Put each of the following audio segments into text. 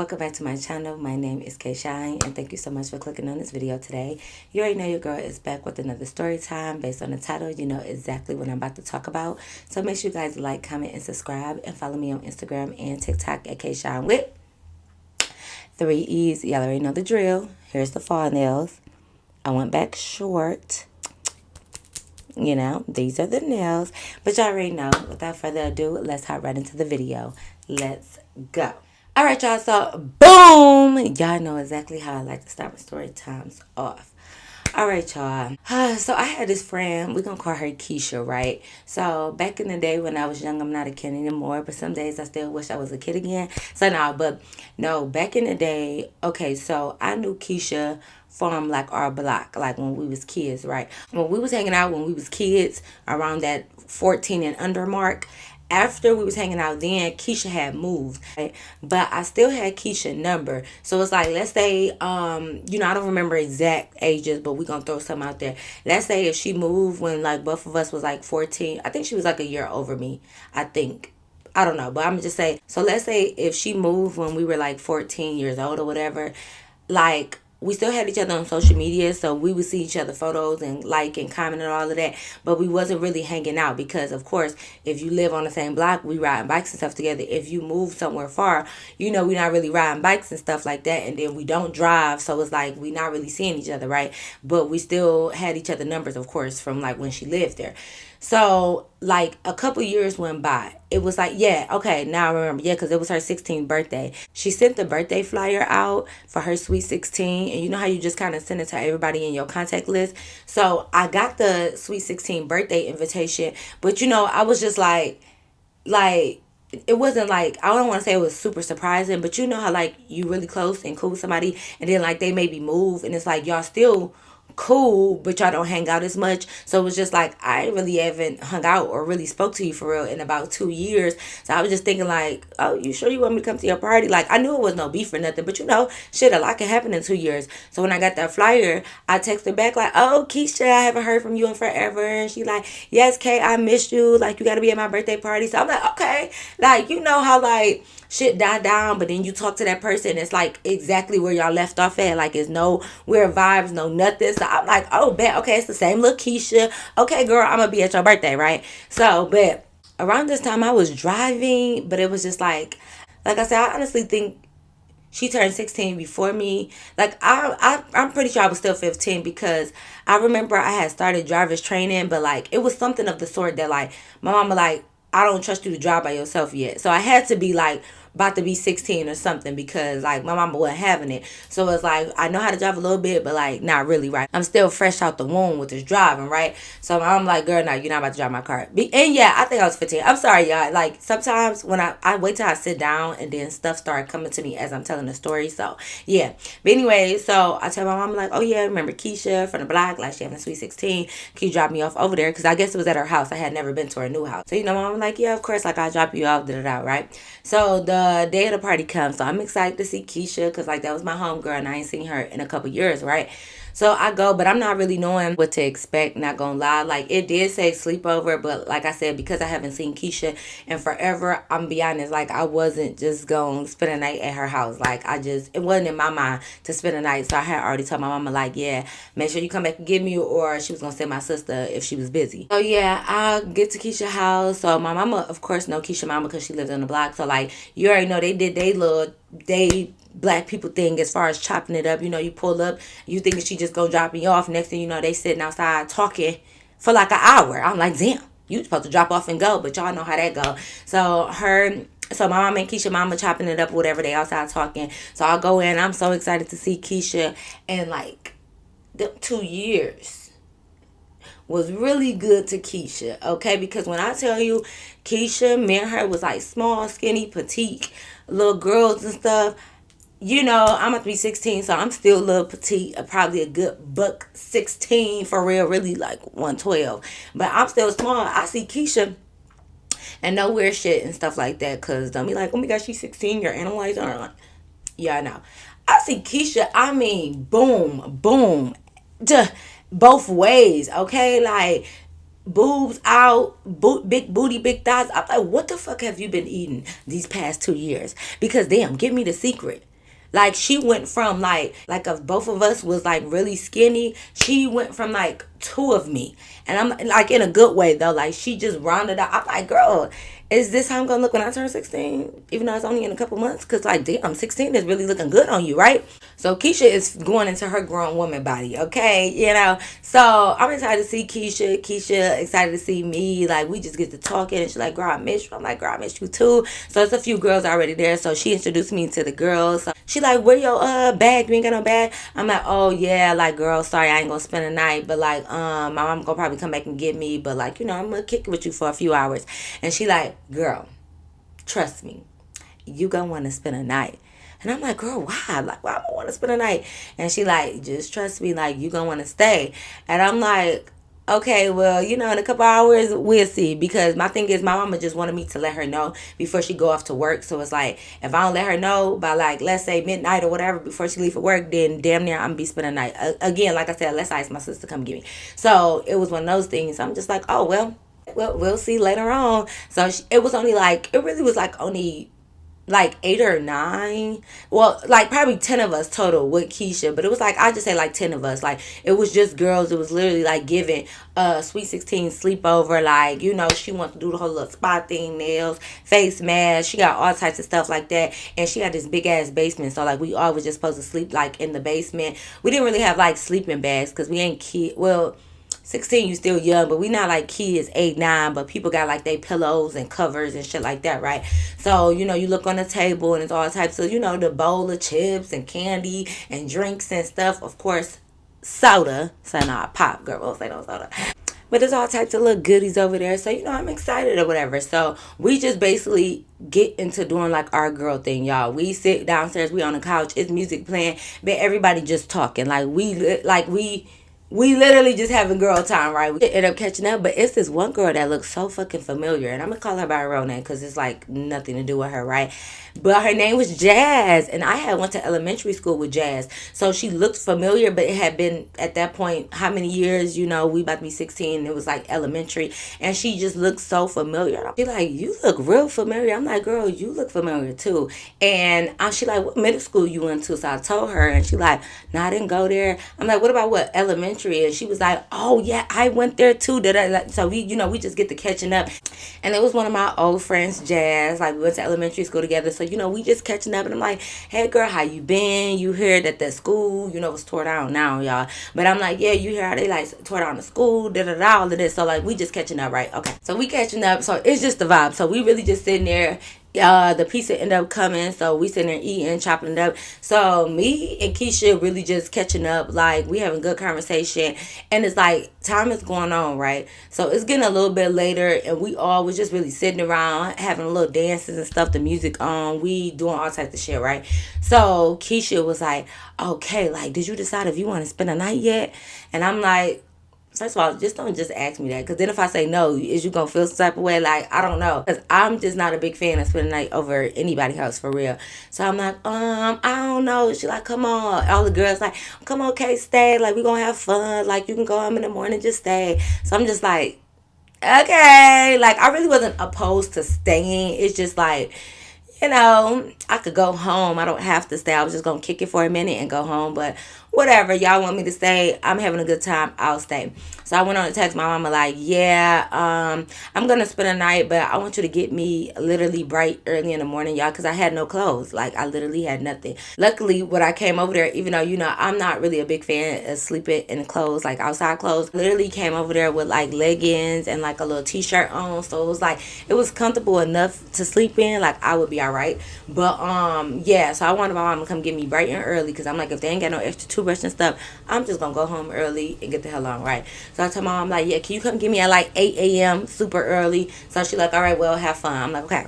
Welcome back to my channel. My name is K Shine, and thank you so much for clicking on this video today. You already know your girl is back with another story time. Based on the title, you know exactly what I'm about to talk about. So make sure you guys like, comment, and subscribe, and follow me on Instagram and TikTok at K Shine with 3 E's. Y'all already know the drill. Here's the fall nails. I went back short. You know, these are the nails. But y'all already know. Without further ado, let's hop right into the video. Let's go. All right, y'all. So, boom. Y'all know exactly how I like to start my story times off. All right, y'all. So, I had this friend. We're going to call her Keisha, right? So, back in the day when I was young, I'm not a kid anymore. But some days I still wish I was a kid again. So, no, back in the day, okay, so I knew Keisha from like our block, like when we was kids, right? When we was hanging out when we was kids around that 14 and under mark, after we was hanging out then, Keisha had moved, right? But I still had Keisha number. So it's like, let's say, I don't remember exact ages, but we gonna throw some out there. Let's say if she moved when like both of us was like 14, I think she was like a year over me, I think. I don't know, but I'm just say, so let's say if she moved when we were like 14 years old or whatever, like we still had each other on social media, so we would see each other photos and like and comment and all of that, but we wasn't really hanging out because of course if you live on the same block, we riding bikes and stuff together. If you move somewhere far, you know, we're not really riding bikes and stuff like that, and then we don't drive, so it's like we not really seeing each other, right? But we still had each other numbers, of course, from like when she lived there. So, like, a couple years went by. It was like, yeah, okay, now I remember. Yeah, because it was her 16th birthday. She sent the birthday flyer out for her Sweet 16. And you know how you just kind of send it to everybody in your contact list? So, I got the Sweet 16 birthday invitation. But, you know, I was just like, it wasn't like, I don't want to say it was super surprising, but you know how like you really close and cool with somebody and then like they maybe move and it's like y'all still cool but y'all don't hang out as much. So it was just like I really haven't hung out or really spoke to you for real in about 2 years. So I was just thinking like, oh, you sure you want me to come to your party? Like I knew it was no beef or nothing, but you know, shit, a lot can happen in 2 years. So when I got that flyer, I texted back like, oh, Keisha, I haven't heard from you in forever. And she like, yes, Kay, I missed you, like you got to be at my birthday party. So I'm like, okay, like you know how like shit die down, but then you talk to that person, it's like exactly where y'all left off at. Like it's no weird vibes, no nothing. So I'm like, oh, bet, okay, it's the same little Keisha. Okay, girl, I'm gonna be at your birthday, right? So, but around this time I was driving, but it was just like I said, I honestly think she turned 16 before me. Like I'm pretty sure I was still 15 because I remember I had started driver's training, but like it was something of the sort that like my mama like, I don't trust you to drive by yourself yet. So I had to be like about to be 16 or something because like my mama wasn't having it. So it's like I know how to drive a little bit, but like not really, right? I'm still fresh out the womb with this driving, right? So I'm like, girl, no, you're not about to drive my car. And yeah, I think I was 15. I'm sorry, y'all. Like sometimes when I wait till I sit down and then stuff start coming to me as I'm telling the story. So yeah. But anyway, so I tell my mom like, oh yeah, remember Keisha from the block? Like she having a Sweet 16. Can you drop me off over there? Because I guess it was at her house. I had never been to her new house. So you know, mom like, yeah, of course, like I'll drop you off, right? So the day of the party comes. So I'm excited to see Keisha because like that was my homegirl and I ain't seen her in a couple years, right? So I go, but I'm not really knowing what to expect, not gonna lie. Like it did say sleepover, but like I said, because I haven't seen Keisha in forever, I'm be honest, like I wasn't just gonna spend a night at her house. Like it wasn't in my mind to spend a night. So I had already told my mama like, yeah, make sure you come back and get me, or she was gonna send my sister if she was busy. So yeah, I get to Keisha's house. So my mama, of course, know Keisha mama because she lived on the block. So like you already know they did they black people thing as far as chopping it up. You know, you pull up, you think she just gonna drop me off. Next thing you know, they sitting outside talking for like an hour. I'm like, damn, you supposed to drop off and go, but y'all know how that go. So my mom and Keisha mama chopping it up, whatever, they outside talking. So I go in, I'm so excited to see Keisha, and like the 2 years was really good to Keisha, okay? Because when I tell you Keisha, me and her was like small, skinny, petite little girls and stuff. You know, I'm about to be 16, so I'm still a little petite, probably a good buck 16 for real, really like 112. But I'm still small. I see Keisha and no weird shit and stuff like that, because don't be like, oh my gosh, she's 16, you're analyzing her. Like, yeah, I know. I see Keisha, I mean, boom, boom, both ways, okay? Like, boobs out, big booty, big thighs. I'm like, what the fuck have you been eating these past 2 years? Because damn, give me the secret. Like she went from like if both of us was like really skinny, she went from like two of me. And I'm like in a good way though. Like she just rounded out. I'm like, girl, is this how I'm gonna look when I turn 16? Even though it's only in a couple months, cause like damn, 16 is really looking good on you, right? So Keisha is going into her grown woman body, okay? So I'm excited to see Keisha. Keisha excited to see me. Like we just get to talking, and she's like, "Girl, I miss you." I'm like, "Girl, I miss you too." So it's a few girls already there. So she introduced me to the girls. So she like, "Where your bag? You ain't got no bag?" I'm like, "Oh yeah, like girl, sorry, I ain't gonna spend the night, but like my mom gonna probably come back and get me, but like I'm gonna kick it with you for a few hours." And she like, "Girl, trust me, you gonna want to spend a night." And I'm like, "Girl, why? Like, why I don't want to spend a night?" And she like, "Just trust me, like, you gonna want to stay." And I'm like, "Okay, well, in a couple hours, we'll see." Because my thing is, my mama just wanted me to let her know before she go off to work. So it's like, if I don't let her know by like, let's say midnight or whatever before she leave for work, then damn near I'm gonna be spending the night. Again, like I said, let's ask my sister to come get me. So it was one of those things. I'm just like, oh well, we'll see later on. So it was only like, it really was like only like 8 or 9. Well, like probably 10 of us total with Keisha, but it was like, I just say like 10 of us. Like it was just girls. It was literally like giving Sweet 16 sleepover. Like, she wants to do the whole little spot thing, nails, face mask. She got all types of stuff like that. And she had this big ass basement. So like we all was just supposed to sleep like in the basement. We didn't really have like sleeping bags because we ain't kid. Well, 16, you still young, but we not like kids 8, 9, but people got like they pillows and covers and shit like that, right? So you look on the table and it's all types of the bowl of chips and candy and drinks and stuff, of course. Soda, so not pop, girl, we'll say no soda, but there's all types of little goodies over there. So I'm excited or whatever. So we just basically get into doing like our girl thing, y'all. We sit downstairs, we on the couch, it's music playing, but everybody just talking. Like we literally just having girl time, right? We end up catching up, but it's this one girl that looks so fucking familiar, and I'm gonna call her by her real name because it's like nothing to do with her, right? But her name was Jazz, and I had went to elementary school with Jazz, so she looked familiar. But it had been at that point how many years? We about to be 16. It was like elementary, and she just looked so familiar. She like, "You look real familiar." I'm like, "Girl, you look familiar too." And she like, "What middle school you went to?" So I told her, and she like, "No, I didn't go there." I'm like, "What about what elementary?" And she was like, "Oh yeah, I went there too." So we just get to catching up, and it was one of my old friends, Jazz. Like we went to elementary school together, so we just catching up. And I'm like, "Hey girl, how you been? You hear that the school was tore down now, y'all?" But I'm like, "Yeah, you hear how they like tore down the school, da da da, all of this." So like we just catching up, right? Okay, so we catching up. So it's just the vibe. So we really just sitting there. The pizza ended up coming, so we sitting there eating, chopping it up. So me and Keisha really just catching up, like we having good conversation, and it's like time is going on, right? So it's getting a little bit later, and we all was just really sitting around having a little dances and stuff, the music on, we doing all types of shit, right? So Keisha was like, "Okay, like, did you decide if you want to spend a night yet?" And I'm like, first of all, just don't just ask me that. Because then if I say no, is you going to feel some type of way? Like, I don't know. Because I'm just not a big fan of spending the night over anybody's house, for real. So I'm like, I don't know. She like, "Come on." All the girls like, "Come on, Kate, stay. Like, we going to have fun. Like, you can go home in the morning, just stay." So I'm just like, okay. Like, I really wasn't opposed to staying. It's just like, I could go home. I don't have to stay. I was just going to kick it for a minute and go home. But whatever. Y'all want me to stay? I'm having a good time. I'll stay. So I went on to text my mama like, "Yeah, I'm going to spend a night, but I want you to get me literally bright early in the morning, y'all, because I had no clothes. Like, I literally had nothing." Luckily, when I came over there, even though, I'm not really a big fan of sleeping in clothes, like outside clothes, literally came over there with like leggings and like a little t-shirt on. So it was like, it was comfortable enough to sleep in. Like, I would be all right. But, yeah, so I wanted my mom to come get me bright and early because I'm like, if they ain't got no extra toothbrush and stuff, I'm just going to go home early and get the hell on, right? So I told my mom, like, "Yeah, can you come get me at like 8 a.m. super early?" So she like, "All right, well, have fun." I'm like, "Okay."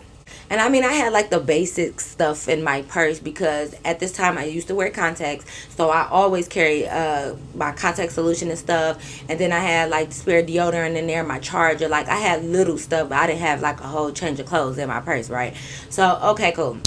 And I mean, I had like the basic stuff in my purse because at this time I used to wear contacts. So I always carry my contact solution and stuff. And then I had like spare deodorant in there, my charger. Like I had little stuff, but I didn't have like a whole change of clothes in my purse, right? So, okay, cool.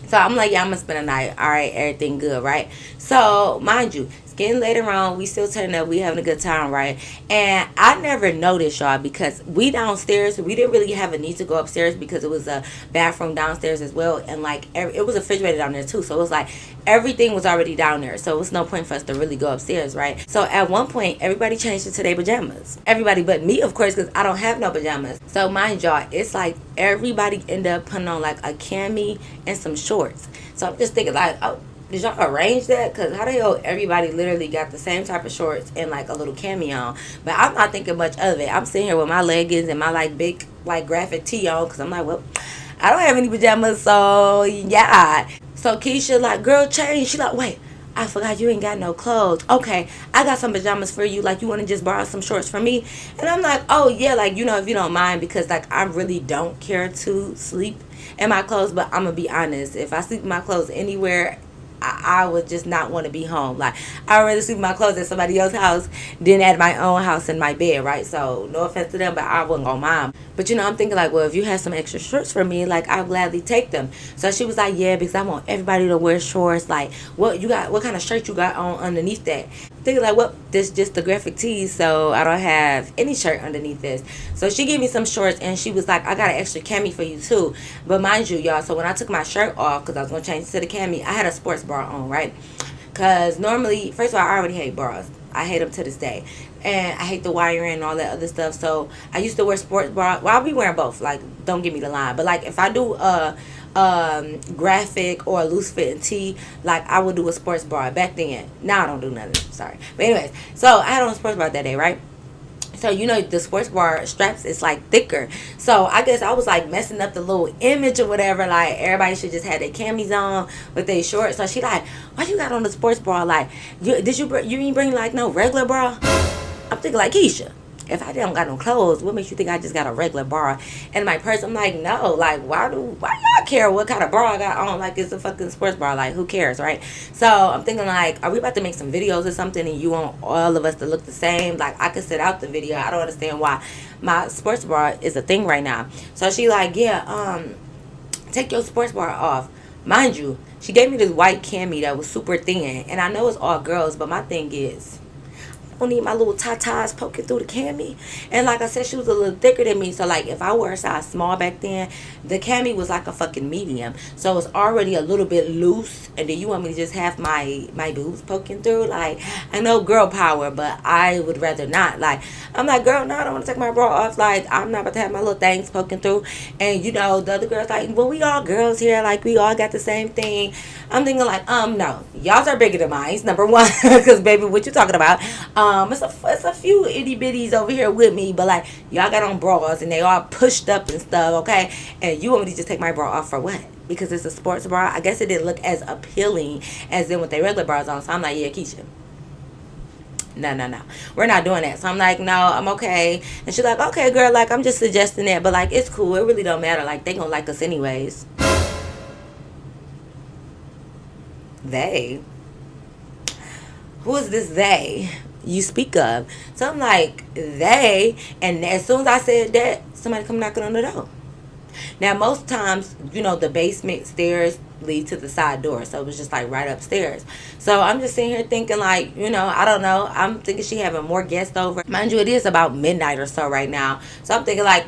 So I'm like, "Yeah, I'm gonna spend a night. All right, everything good, right?" So mind you, getting later on, we still turning up, we having a good time, right? And I never noticed, y'all, because we downstairs, we didn't really have a need to go upstairs because it was a bathroom downstairs as well, and like it was a refrigerator down there too, so it was like everything was already down there, so it was no point for us to really go upstairs, right? So at one point, everybody changed into their pajamas, everybody but me, of course, because I don't have no pajamas. So mind y'all, it's like everybody ended up putting on like a cami and some shorts. So I'm just thinking like, oh, did y'all arrange that? Because how the hell everybody literally got the same type of shorts and like a little cami on? But I'm not thinking much of it. I'm sitting here with my leggings and my like big like graphic tee on because I'm like, well, I don't have any pajamas, so yeah. So Keisha like, girl, change. She like, wait, I forgot you ain't got no clothes. Okay, I got some pajamas for you. Like, you want to just borrow some shorts from me? And I'm like, oh yeah, like, you know, if you don't mind, because like I really don't care to sleep in my clothes. But I'm gonna be honest, if I sleep in my clothes anywhere, I would just not want to be home. Like, I'd rather sleep in my clothes at somebody else's house than at my own house in my bed, right? So, no offense to them, but I wouldn't go mind. But, you know, I'm thinking, like, well, if you have some extra shorts for me, like, I'll gladly take them. So, she was like, yeah, because I want everybody to wear shorts. Like, what kind of shirt you got on underneath that? Thinking, like, well, this just the graphic tee, so I don't have any shirt underneath this. So, she gave me some shorts, and she was like, I got an extra cami for you, too. But mind you, y'all, so when I took my shirt off, because I was going to change to the cami, I had a sports bra on, right? Because normally, first of all, I already hate bras. I hate them to this day. And I hate the wiring and all that other stuff. So I used to wear sports bra. Well, I'll be wearing both. Like, don't give me the line. But like, if I do a graphic or a loose fitting tee, like I would do a sports bra back then. Now I don't do nothing. Sorry. But anyways, so I had on a sports bra that day, right? So, you know, the sports bar straps is like thicker. So I guess I was like messing up the little image or whatever. Like, everybody should just have their camis on with their shorts. So she like, why you got on the sports bra? Like, you ain't bring like no regular bra? I'm thinking like, Keisha, if I don't got no clothes, what makes you think I just got a regular bra in my purse? I'm like, no, like, why y'all care what kind of bra I got on? Like, it's a fucking sports bra. Like, who cares, right? So I'm thinking like, are we about to make some videos or something and you want all of us to look the same? Like, I could sit out the video. I don't understand why my sports bra is a thing right now. So she like, yeah, take your sports bra off. Mind you, she gave me this white cami that was super thin, and I know it's all girls, but my thing is, I don't need my little tatas poking through the cami. And like I said, she was a little thicker than me. So like, if I were a size small back then, the cami was like a fucking medium. So it's already a little bit loose. And then you want me to just have my boobs poking through? Like, I know girl power, but I would rather not. Like, I'm like, girl, no, I don't want to take my bra off. Like, I'm not about to have my little things poking through. And you know, the other girls like, well, we all girls here. Like, we all got the same thing. I'm thinking like, no, y'all's are bigger than mine. Number one, because baby, what you talking about? It's a few itty bitties over here with me, but like, y'all got on bras and they all pushed up and stuff, okay? And you want me to just take my bra off for what? Because it's a sports bra? I guess it didn't look as appealing as then with their regular bras on. So I'm like, yeah, Keisha, no, we're not doing that. So I'm like, no, I'm okay. And she's like, okay, girl, like, I'm just suggesting that, but like, it's cool. It really don't matter. Like, they gonna like us anyways. They? Who is this they you speak of? So I'm like, they, and as soon as I said that, somebody come knocking on the door. Now, most times, you know, the basement stairs lead to the side door, so it was just like right upstairs. So I'm just sitting here thinking like, you know, I don't know, I'm thinking she having more guests over. Mind you, it is about midnight or so right now, so I'm thinking like,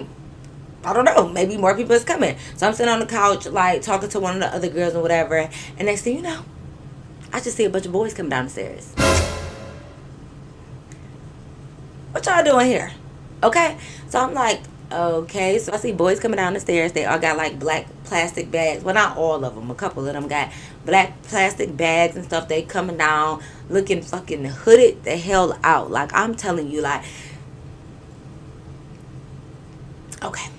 I don't know, maybe more people is coming. So I'm sitting on the couch like talking to one of the other girls or whatever, and next thing you know, I just see a bunch of boys coming down the stairs. What y'all doing here? Okay. So I'm like, okay. So I see boys coming down the stairs. They all got like black plastic bags. Well, not all of them. A couple of them got black plastic bags and stuff. They coming down looking fucking hooded the hell out. Like, I'm telling you, like, okay.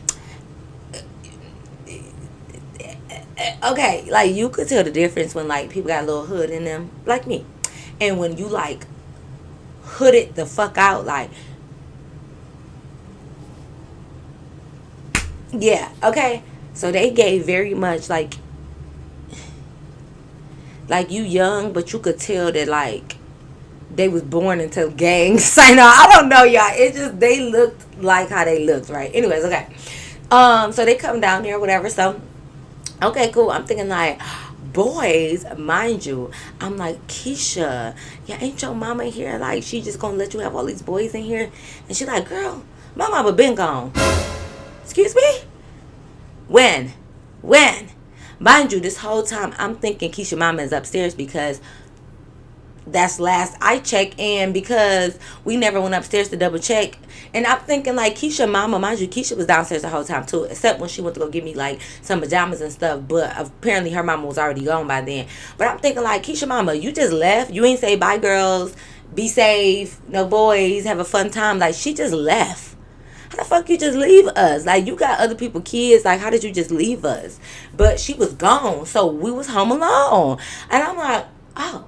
Okay, like, you could tell the difference when like people got a little hood in them, like me, and when you like hooded the fuck out, like, yeah, okay. So they gave very much like you young, but you could tell that like they was born into gangs. I know, I don't know, y'all. It just, they looked like how they looked, right? Anyways, okay. So they come down there, whatever. So okay, cool. I'm thinking like, boys, mind you, I'm like, Keisha, yeah, ain't your mama here? Like, she just gonna let you have all these boys in here? And she like, girl, my mama been gone. Excuse me? When? When? Mind you, this whole time I'm thinking Keisha mama is upstairs because that's last I checked, and because we never went upstairs to double check. And I'm thinking like Keisha mama, mind you, Keisha was downstairs the whole time too, except when she went to go give me like some pajamas and stuff. But apparently her mama was already gone by then. But I'm thinking like, Keisha mama, you just left. You ain't say bye, girls. Be safe. No boys. Have a fun time. Like, she just left. How the fuck you just leave us? Like, you got other people kids. Like, how did you just leave us? But she was gone, so we was home alone. And I'm like, oh,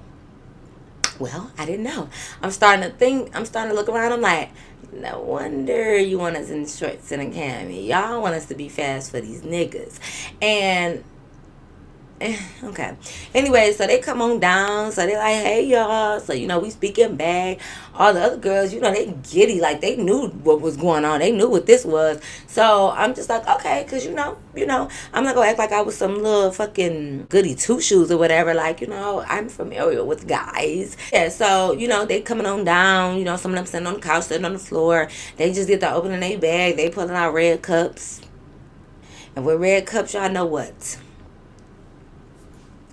well, I didn't know. I'm starting to think. I'm starting to look around. I'm like, no wonder you want us in shorts and a cami. Y'all want us to be fast for these niggas. And okay. Anyway, so they come on down. So they like, hey y'all. So we speaking back. All the other girls, they giddy. Like, they knew what was going on. They knew what this was. So I'm just like, okay, cause I'm not gonna act like I was some little fucking goody two shoes or whatever. Like, I'm familiar with guys. Yeah. So they coming on down. Some of them sitting on the couch, sitting on the floor. They just get to opening their bag. They pulling out red cups. And with red cups, y'all know what?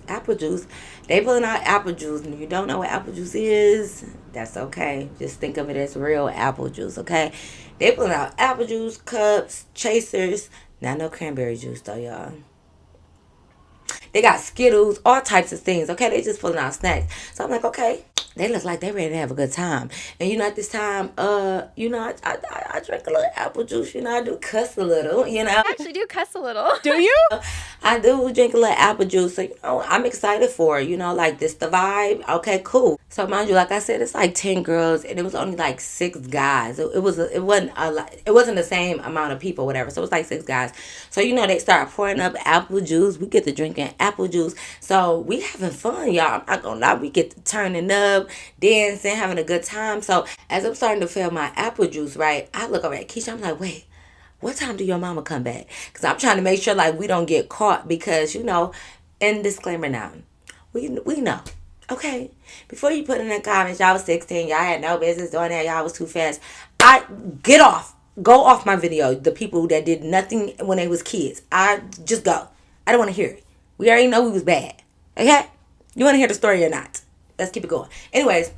Apple juice. They pulling out apple juice, and if you don't know what apple juice is, that's okay. Just think of it as real apple juice, okay? They pulling out apple juice, cups, chasers. Not no cranberry juice though, y'all. They got Skittles, all types of things, okay? They just pulling out snacks. So I'm like, okay. They look like they ready to have a good time. And at this time, I drink a little apple juice. I do cuss a little, I actually do cuss a little. Do you? I do drink a little apple juice. So, I'm excited for it. Like, this the vibe. Okay, cool. So, mind you, like I said, it's like 10 girls, and it was only like 6 guys. It wasn't a lot. It wasn't the same amount of people, whatever. So, it was like 6 guys. So, they start pouring up apple juice. We get to drinking apple juice. So, we having fun, y'all. I'm not gonna lie. We get to turning up, dancing, having a good time. So, as I'm starting to fill my apple juice, right, I look over at Keisha. I'm like, wait, what time do your mama come back? Because I'm trying to make sure, like, we don't get caught. Because, and disclaimer now, we know. Okay? Before you put in the comments, y'all was 16, y'all had no business doing that, y'all was too fast. Get off. Go off my video. The people that did nothing when they was kids. Just go. I don't want to hear it. We already know we was bad. Okay? You want to hear the story or not? Let's keep it going. Anyways.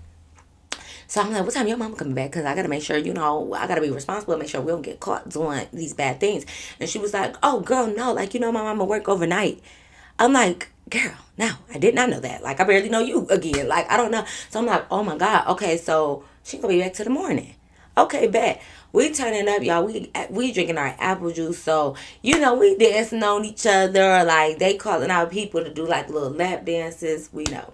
So I'm like, what time your mama coming back? Because I got to make sure, I got to be responsible and make sure we don't get caught doing these bad things. And she was like, oh, girl, no. Like, my mama work overnight. I'm like, girl, no, I did not know that. Like, I barely know you again. Like, I don't know. So I'm like, oh, my God. Okay, so she going to be back till the morning. Okay, bet. We turning up, y'all. We drinking our apple juice. So, we dancing on each other. Like, they calling out people to do, like, little lap dances. We know.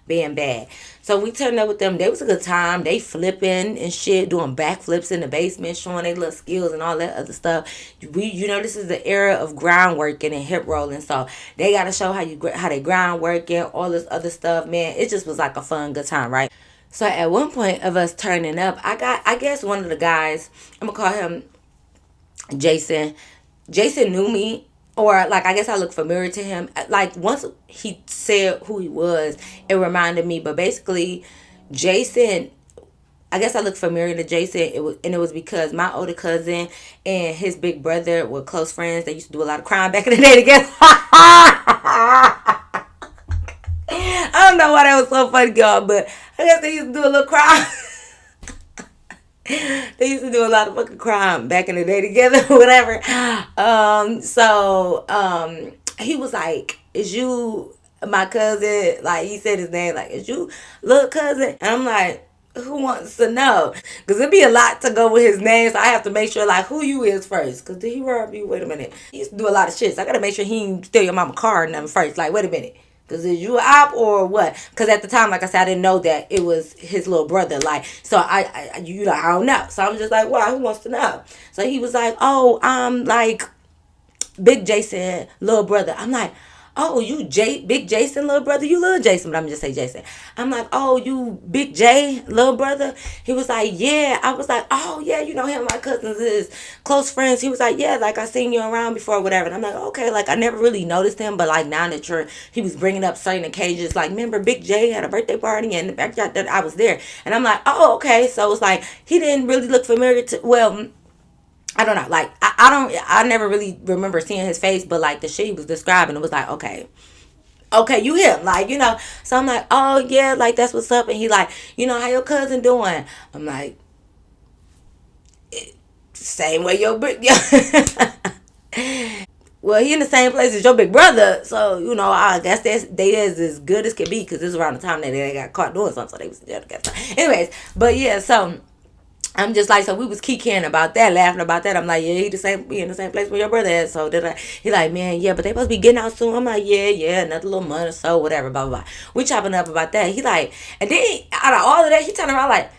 Being bad. So we turned up with them. They was a good time. They flipping and shit, doing backflips in the basement, showing their little skills and all that other stuff. This is the era of groundworking and hip rolling. So they got to show how they groundworking, all this other stuff. Man, it just was like a fun, good time, right? So at one point of us turning up, I guess one of the guys, I'm gonna call him Jason. Jason knew me, or like, I guess I look familiar to him. Like, once he said who he was, it reminded me. But basically, Jason, I guess I look familiar to Jason. It was because my older cousin and his big brother were close friends. They used to do a lot of crime back in the day together. I don't know why that was so funny, y'all, but I guess they used to do a little crime. They used to do a lot of fucking crime back in the day together, whatever. He was like, is you my cousin? Like, he said his name, like, is you little cousin? And I'm like, who wants to know? Because it'd be a lot to go with his name, so I have to make sure, like, who you is first. Because did he rob you? Wait a minute. He used to do a lot of shit, so I got to make sure he didn't steal your mama car and them first. Like, wait a minute. Because is you an op or what? Because at the time, like I said, I didn't know that it was his little brother. Like, so I don't know. So I'm just like, wow, who wants to know? So he was like, oh, like Big Jason, little brother. I'm like, oh, you Big Jason, little brother. You little Jason, but I'm just say Jason. I'm like, oh, you Big J, little brother. He was like, yeah. I was like, oh, yeah, you know him, my cousins is close friends. He was like, yeah, like I seen you around before, whatever. And I'm like, okay, like I never really noticed him, but like now that he was bringing up certain occasions, like remember Big J had a birthday party and the backyard that I was there, and I'm like, oh, okay. So it's like he didn't really look familiar to well. I don't know. Like I don't. I never really remember seeing his face, but like the shit he was describing, it was like okay, okay, you him, like So I'm like, oh yeah, like that's what's up. And he like, how your cousin doing? I'm like, same way your big. Well, he in the same place as your big brother, so I guess they is as good as can be because this is around the time that they got caught doing something, so they was in jail together. Anyways, but yeah, so I'm just like, so we was kicking about that, laughing about that. I'm like, yeah, he in the same place where your brother is. So he like, man, yeah, but they supposed to be getting out soon. I'm like, yeah, another little month or so, whatever, blah, blah, blah. We chopping up about that. He like, and then out of all of that, he turned around like,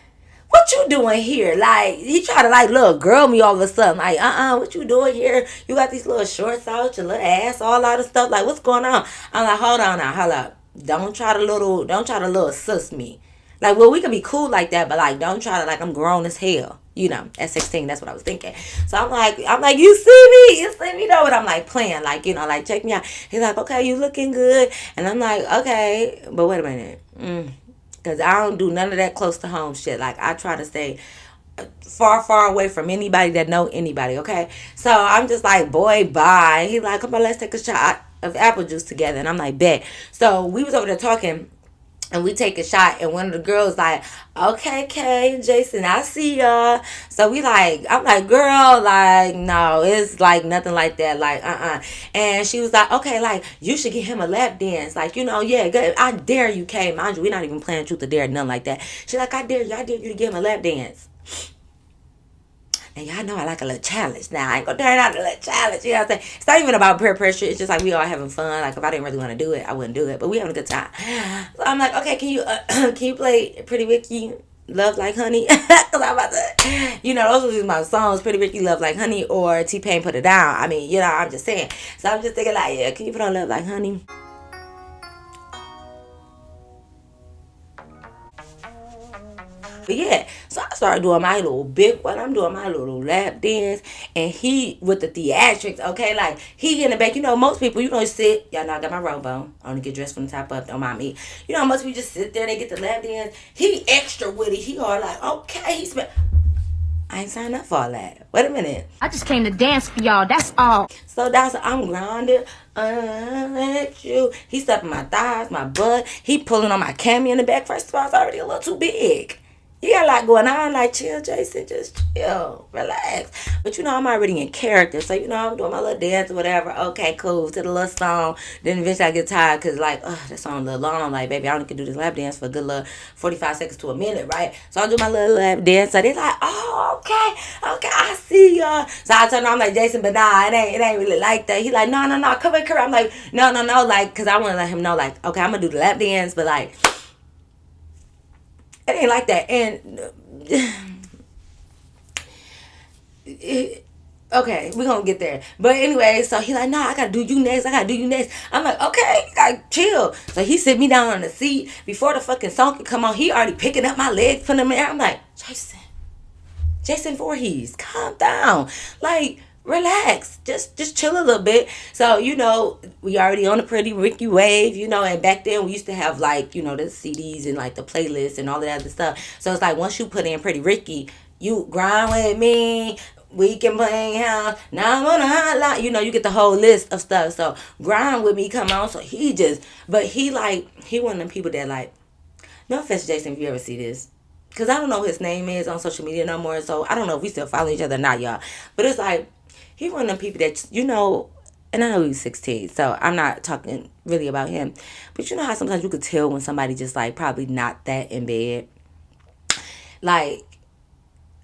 what you doing here? Like, he tried to like little girl me all of a sudden. Like, what you doing here? You got these little shorts out, your little ass, all out of stuff. Like, what's going on? I'm like, hold on now, hold up. Don't try to little sus me. Like, well, we can be cool like that, but like, don't try to like I'm grown as hell. At 16, that's what I was thinking. So I'm like, you see me though, and I'm like playing, like like check me out. He's like, okay, you looking good, and I'm like, okay, but wait a minute, because I don't do none of that close to home shit. Like I try to stay far away from anybody that know anybody. Okay, so I'm just like, boy, bye. He like, come on, let's take a shot of apple juice together, and I'm like, bet. So we was over there talking. And we take a shot, and one of the girls like, okay, Kay, Jason, I see y'all. So I'm like, girl, like, no, it's like nothing like that, like, And she was like, okay, like, you should get him a lap dance, like, yeah, good. I dare you, Kay. Mind you, we're not even playing truth or dare, nothing like that. She's like, I dare you to give him a lap dance. And y'all know I like a little challenge. Now, I ain't gonna turn out a little challenge. You know what I'm saying? It's not even about peer pressure. It's just like we all having fun. Like, if I didn't really want to do it, I wouldn't do it. But we having a good time. So I'm like, okay, can you play Pretty Ricky, Love Like Honey? Because I'm about to, those are my songs. Pretty Ricky, Love Like Honey, or T-Pain, Put It Down. I mean, I'm just saying. So I'm just thinking like, yeah, can you put on Love Like Honey? But yeah, so I started doing my little I'm doing my little lap dance, and he with the theatrics, okay, like he in the back. Most people, sit. Y'all know I got my robe on. I only get dressed from the top up. Don't mind me. Most people just sit there. They get the lap dance. He extra with it. He all like, okay, he spent. I ain't signed up for all that. Wait a minute. I just came to dance for y'all. That's all. So that's I'm grounded. Let you. He's stepping my thighs, my butt. He pulling on my cami in the back. First of all, it's already a little too big. You got a lot going on. Like, chill, Jason. Just chill. Relax. But, I'm already in character. So, I'm doing my little dance or whatever. Okay, cool. To the little song. Then eventually I get tired because, like, that song a little long. Like, baby, I only can do this lap dance for a good little 45 seconds to a minute, right? So, I do my little lap dance. So, they're like, oh, okay, I see y'all. So, I turn on, I'm like, Jason, but nah, it ain't really like that. He like, no, come here. I'm like, no, like, because I want to let him know, like, okay, I'm going to do the lap dance, but, like, it ain't like that. And okay, we're gonna get there. But anyway, so he like, nah, I gotta do you next. I'm like, okay, like, chill. So he sit me down on the seat. Before the fucking song can come on, he already picking up my legs from the mirror. I'm like, Jason Voorhees, calm down. Like, relax. Just chill a little bit. So, we already on a Pretty Ricky wave, and back then we used to have like, the CDs and like the playlists and all of that other stuff. So it's like once you put in Pretty Ricky, you grind with me. We can play house. Now I'm on a hotline. You get the whole list of stuff. So grind with me, come on. So but he one of them people that like, no offense, Jason, if you ever see this. Because I don't know what his name is on social media no more. So I don't know if we still follow each other or not, y'all. But it's like, he one of them people that, and I know he's 16. So I'm not talking really about him. But you know how sometimes you could tell when somebody just like probably not that in bed. Like,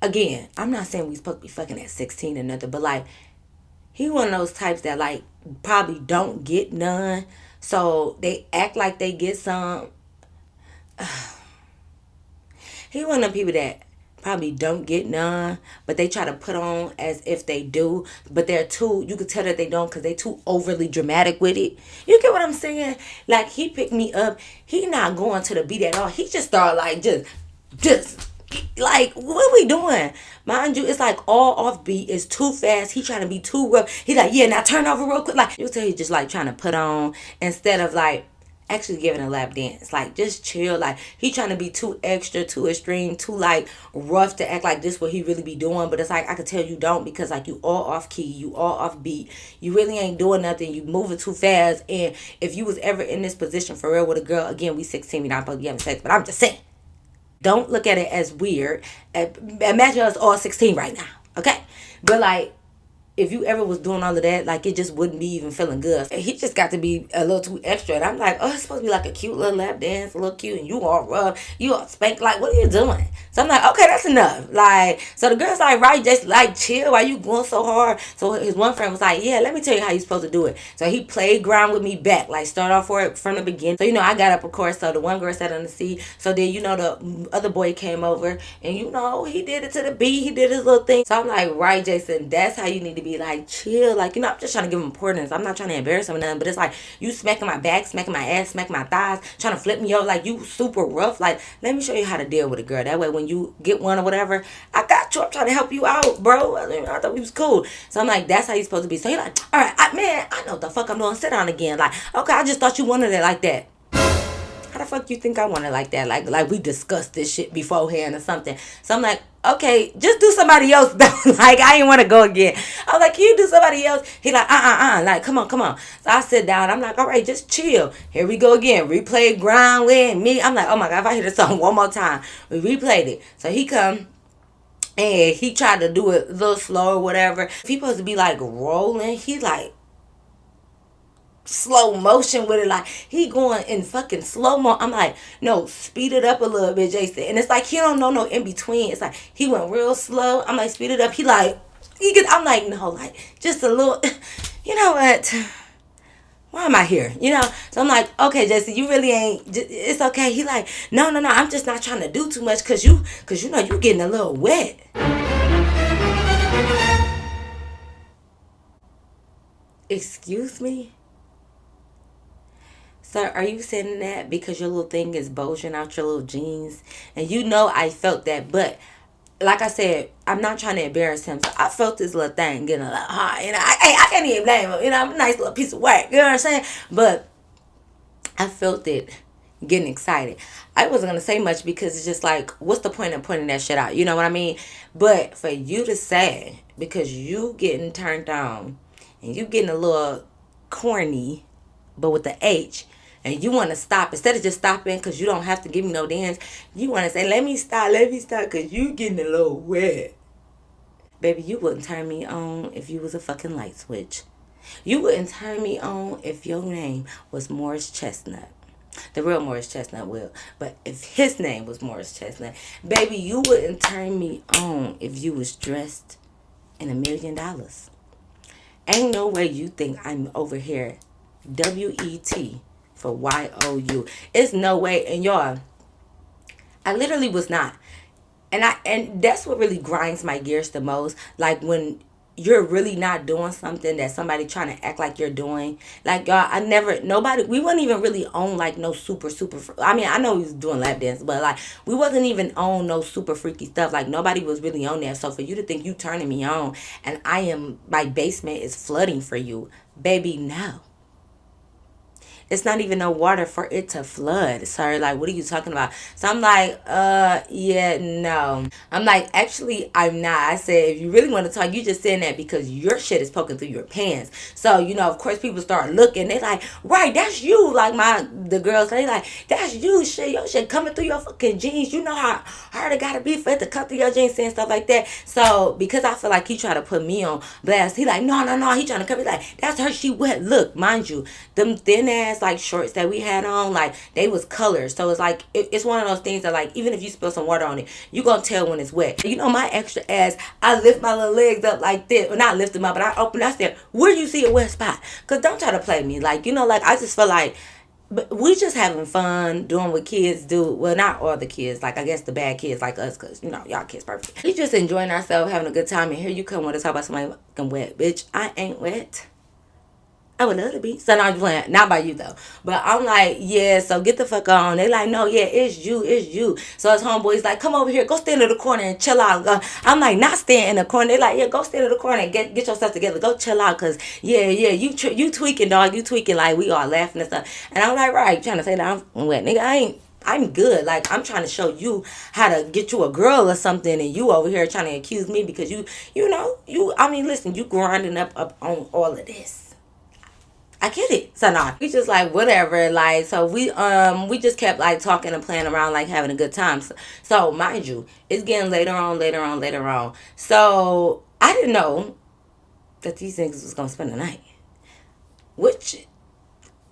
again, I'm not saying we supposed to be fucking at 16 or nothing. But like, he one of those types that like probably don't get none. So they act like they get some. He one of them people that probably don't get none, but they try to put on as if they do, but they're too, you could tell that they don't because they too overly dramatic with it. You get what I'm saying? Like, he picked me up, he not going to the beat at all. He just started like just like, what are we doing? Mind you, it's like all off beat. It's too fast. He trying to be too rough. He like, yeah, now turn over real quick. Like, you tell he just like trying to put on instead of like actually giving a lap dance. Like, just chill. Like, he trying to be too extra, too extreme, too like rough to act like this what he really be doing. But it's like, I could tell you don't, because like you all off key, you all off beat. You really ain't doing nothing. You moving too fast. And if you was ever in this position for real with a girl, again, we 16, we not supposed to be having sex, but I'm just saying. Don't look at it as weird. Imagine us all 16 right now, okay? But like, if you ever was doing all of that, like, it just wouldn't be even feeling good. He just got to be a little too extra. And I'm like, oh, it's supposed to be like a cute little lap dance, a little cute, and you all rough, you all spank. Like, what are you doing? So I'm like, okay, that's enough. Like, so the girl's like, right, just like chill. Why you going so hard? So his one friend was like, yeah, let me tell you how you supposed to do it. So he played ground with me back, like start off for it from the beginning. So, you know, I got up, of course. So the one girl sat on the seat. So then, you know, the other boy came over, and you know, he did it to the beat. He did his little thing. So I'm like, right, Jason, that's how you need to be. Like, chill. Like, you know, I'm just trying to give him importance. I'm not trying to embarrass him or nothing. But it's like, you smacking my back, smacking my ass, smacking my thighs, trying to flip me over. Like, you super rough. Like, let me show you how to deal with a girl. That way, when you get one or whatever, I got you. I'm trying to help you out, bro. I thought we was cool. So I'm like, that's how you supposed to be. So he like, all right, man, I know what the fuck I'm doing. Sit down again. Like, okay, I just thought you wanted it like that. How the fuck you think I want it like that? Like we discussed this shit beforehand or something. So I'm like, okay, just do somebody else though. Like, I didn't want to go again. I was like, can you do somebody else? He like, like, come on. So I sit down. I'm like, all right, just chill. Here we go again. Replay ground with me. I'm like, oh my God, if I hear this song one more time. We replayed it. So he come. And he tried to do it a little slow or whatever. If he supposed to be like rolling, he like slow motion with it. Like, he going in fucking slow mo. I'm like, no, speed it up a little bit, Jason. And it's like, he don't know no in between. It's like, he went real slow. I'm like, speed it up. He like, I'm like, no, like, just a little, you know what? Why am I here? You know? So I'm like, okay, Jason, you really ain't, it's okay. He like, no, I'm just not trying to do too much because you know, you getting a little wet. Excuse me? Sir, are you saying that because your little thing is bulging out your little jeans? And you know I felt that, but like I said, I'm not trying to embarrass him. So I felt this little thing getting a little hot. You know, I can't even blame him. You know, I'm a nice little piece of work. You know what I'm saying? But I felt it getting excited. I wasn't going to say much because it's just like, what's the point of pointing that shit out? You know what I mean? But for you to say, because you getting turned on and you getting a little corny, but with the H, and you want to stop, instead of just stopping because you don't have to give me no dance, you want to say, let me stop because you getting a little wet. Baby, you wouldn't turn me on if you was a fucking light switch. You wouldn't turn me on if your name was Morris Chestnut. The real Morris Chestnut will. But if his name was Morris Chestnut, baby, you wouldn't turn me on if you was dressed in $1 million. Ain't no way you think I'm over here WET for YOU. It's no way. And y'all, I literally was not. And that's what really grinds my gears the most. Like, when you're really not doing something that somebody trying to act like you're doing. Like, y'all, we wasn't even really on like no super, I mean, I know we was doing lap dance, but like, we wasn't even on no super freaky stuff. Like, nobody was really on there. So for you to think you turning me on and my basement is flooding for you, baby, no. It's not even no water for it to flood. Sorry, like, what are you talking about? So I'm like, yeah, no. I'm like, actually, I'm not. I said, if you really want to talk, you just saying that because your shit is poking through your pants. So, you know, of course, people start looking. They like, right, that's you. Like, the girls, they like, that's you, shit. Your shit coming through your fucking jeans. You know how hard it gotta be for it to come through your jeans and stuff like that. So, because I feel like he trying to put me on blast, he like, no. He trying to come. He like, that's her. She wet. Look, mind you, them thin ass like shorts that we had on, like, they was colored. So it's like, it's one of those things that, like, even if you spill some water on it, you gonna tell when it's wet. You know, my extra ass, I lift my little legs up like this. Well, not lift them up, but I open. I said, where you see a wet spot? Because don't try to play me. Like, you know, like, I just feel like but we just having fun doing what kids do. Well, not all the kids. Like, I guess the bad kids like us, because, you know, y'all kids perfect. We just enjoying ourselves, having a good time. And here you come with us talk about somebody fucking wet. Bitch, I ain't wet. I would love to be. So now I'm playing. Not by you though. But I'm like, yeah, so get the fuck on. They like, no, yeah, it's you, it's you. So his homeboy's like, come over here, go stand in the corner and chill out. I'm like, not stand in the corner. They like, yeah, go stand in the corner and get yourself together. Go chill out, cause yeah, you tweaking, dog. You tweaking. Like, we all laughing and stuff. And I'm like, right, trying to say that I'm wet, nigga. I'm good. Like, I'm trying to show you how to get you a girl or something, and you over here trying to accuse me because I mean, listen, you grinding up on all of this. I get it. So nah, we just like whatever. Like, so we just kept like talking and playing around, like having a good time. So mind you, it's getting later on. So I didn't know that these niggas was gonna spend the night, which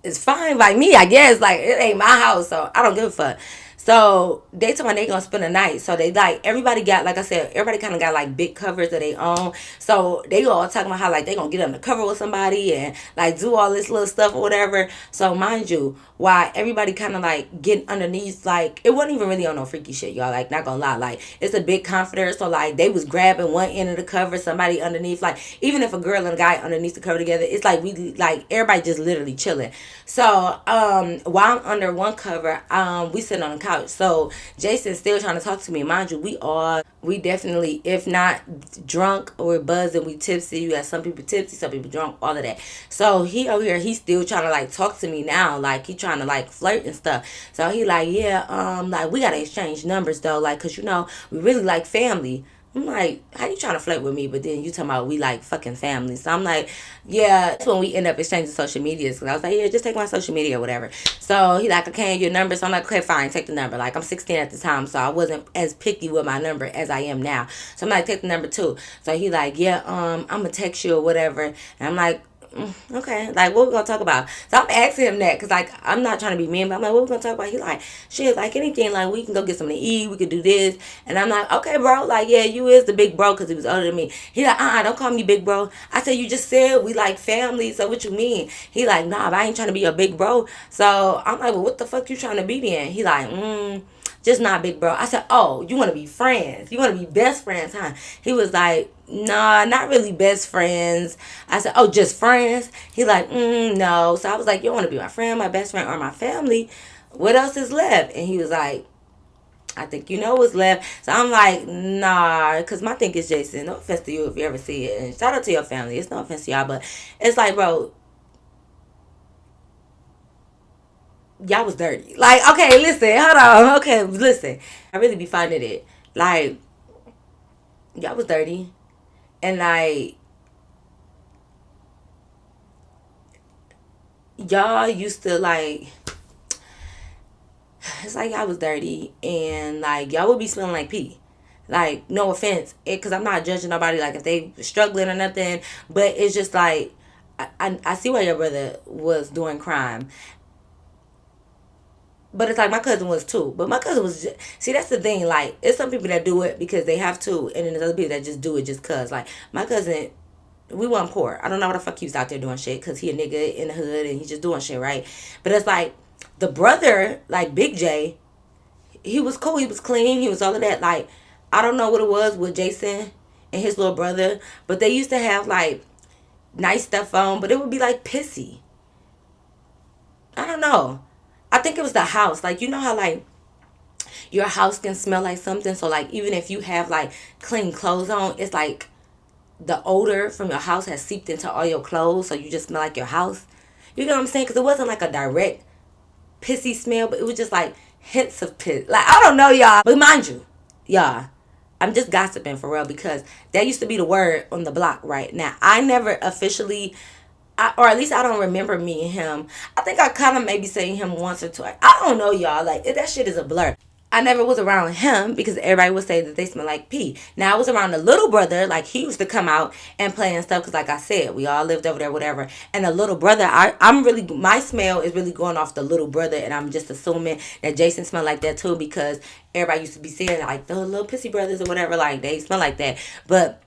is fine by me, I guess. Like, it ain't my house, so I don't give a fuck. So they told me they gonna spend the night. So they like everybody got, like I said, everybody kind of got like big covers that they own. So they all talking about how like they gonna get under cover with somebody and like do all this little stuff or whatever. So mind you, why everybody kind of like getting underneath, like it wasn't even really on no freaky shit, y'all. Like, not gonna lie, like it's a big comforter. So like they was grabbing one end of the cover, somebody underneath. Like, even if a girl and a guy underneath the cover together, it's like we like everybody just literally chilling. So while I'm under one cover, we sitting on the couch. So Jason's still trying to talk to me. Mind you, we definitely, if not drunk or buzzing, we tipsy. You got some people tipsy, some people drunk, all of that. So he over here, he's still trying to like talk to me now. Like, he trying to like flirt and stuff. So he like, yeah, like we gotta exchange numbers though, like, cause you know, we really like family. I'm like, how you trying to flirt with me? But then you talking about we like fucking family. So I'm like, yeah. That's when we end up exchanging social medias. Because I was like, yeah, just take my social media or whatever. So he like, okay, your number. So I'm like, okay, fine, take the number. Like, I'm 16 at the time, so I wasn't as picky with my number as I am now. So I'm like, take the number too. So he like, yeah, I'm gonna text you or whatever. And I'm like, okay, like, what we gonna talk about? So I'm asking him that because like I'm not trying to be mean, but I'm like, what we gonna talk about? He like, shit, like anything, like we can go get something to eat, we could do this. And I'm like, okay, bro, like, yeah, you is the big bro, because he was older than me. He like, don't call me big bro. I said, you just said we like family, so what you mean? He like, nah, but I ain't trying to be a big bro. So I'm like, well, what the fuck you trying to be then? He like, just not big bro. I said, oh, you want to be friends? You want to be best friends, huh? He was like, nah, not really best friends. I said, oh, just friends? He like, no. So I was like, you want to be my friend, my best friend, or my family? What else is left? And he was like, I think you know what's left. So I'm like, nah, because my thing is, Jason, no offense to you if you ever see it. And shout out to your family. It's no offense to y'all, but it's like, bro, y'all was dirty. Like, okay, listen, hold on. Okay, listen. I really be finding it. Like, y'all was dirty. And like, y'all used to like, it's like y'all was dirty. And like, y'all would be smelling like pee. Like, no offense. Because I'm not judging nobody, like, if they struggling or nothing. But it's just like, I see why your brother was doing crime. But it's like my cousin was too. But my cousin was just, see, that's the thing. Like, it's some people that do it because they have to, and then there's other people that just do it just cause. Like, my cousin, we weren't poor. I don't know what the fuck he was out there doing shit, cause he a nigga in the hood and he just doing shit, right? But it's like the brother, like Big J, he was cool. He was clean. He was all of that. Like, I don't know what it was with Jason and his little brother, but they used to have like nice stuff on, but it would be like pissy. I don't know. I think it was the house. Like, you know how like your house can smell like something. So like, even if you have like clean clothes on, it's like the odor from your house has seeped into all your clothes. So you just smell like your house. You know what I'm saying? Because it wasn't like a direct pissy smell, but it was just like hints of piss. Like, I don't know, y'all. But mind you, y'all, I'm just gossiping for real, because that used to be the word on the block right now. I never officially, or at least I don't remember meeting him. I think I kind of maybe seen him once or twice. I don't know, y'all. Like, that shit is a blur. I never was around him because everybody would say that they smell like pee. Now, I was around the little brother. Like, he used to come out and play and stuff because, like I said, we all lived over there, whatever. And the little brother, I'm really, my smell is really going off the little brother, and I'm just assuming that Jason smelled like that too, because everybody used to be saying, like, the little pissy brothers or whatever, like, they smell like that. But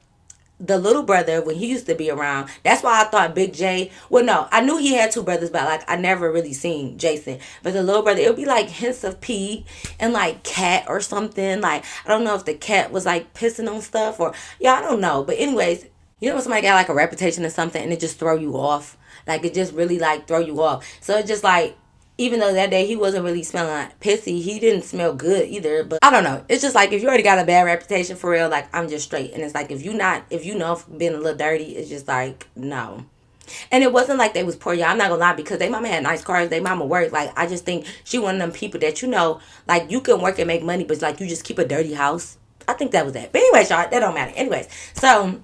the little brother, when he used to be around, that's why I thought Big J. Well, no, I knew he had two brothers, but like I never really seen Jason. But the little brother, it would be like hints of Pete and like cat or something. Like I don't know if the cat was like pissing on stuff or yeah, I don't know. But anyways, you know when somebody got like a reputation or something and it just throw you off, like it just really like throw you off. So it just like even though that day he wasn't really smelling like pissy, he didn't smell good either. But I don't know. It's just like if you already got a bad reputation for real, like I'm just straight. And it's like if you know being a little dirty, it's just like no. And it wasn't like they was poor, y'all. I'm not gonna lie, because they mama had nice cars, they mama worked. Like I just think she one of them people that like you can work and make money, but like you just keep a dirty house. I think that was that. But anyways, y'all, that don't matter. Anyways, so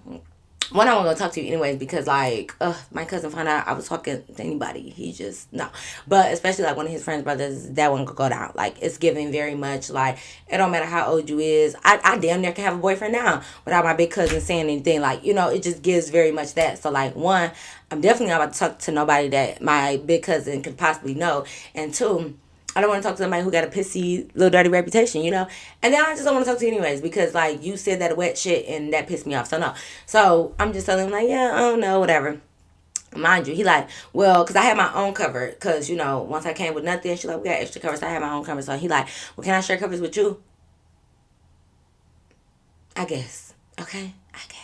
one, I wasn't gonna talk to you anyways because like my cousin found out I was talking to anybody. He just no. But especially like one of his friends' brothers, that one could go down. Like it's giving very much like it don't matter how old you is. I damn near can have a boyfriend now without my big cousin saying anything. Like, it just gives very much that. So like one, I'm definitely not about to talk to nobody that my big cousin could possibly know. And two, I don't want to talk to somebody who got a pissy, little dirty reputation. And then I just don't want to talk to you anyways because, like, you said that wet shit and that pissed me off. So, no. So, I'm just telling him, like, yeah, I don't know, whatever. Mind you, he like, well, because I had my own cover. Because, once I came with nothing, she like, we got extra covers. So I had my own cover. So, he like, well, can I share covers with you? I guess. Okay? I guess.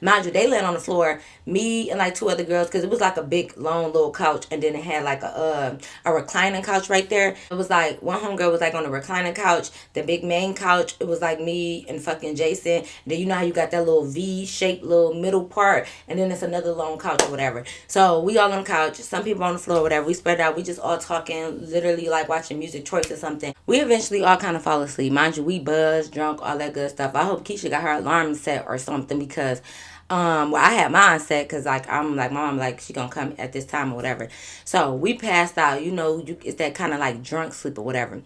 Mind you, they land on the floor, me and like two other girls, because it was like a big, long little couch, and then it had like a reclining couch right there. It was like, one homegirl was like on the reclining couch, the big main couch, it was like me and fucking Jason. And then you know how you got that little V-shaped little middle part, and then it's another long couch or whatever. So we all on the couch, some people on the floor or whatever. We spread out, we just all talking, literally like watching music choice or something. We eventually all kind of fall asleep. Mind you, we buzzed, drunk, all that good stuff. I hope Keisha got her alarm set or something because well, I had mine set because like I'm like my mom like she gonna come at this time or whatever. So we passed out. It's that kind of like drunk sleep or whatever.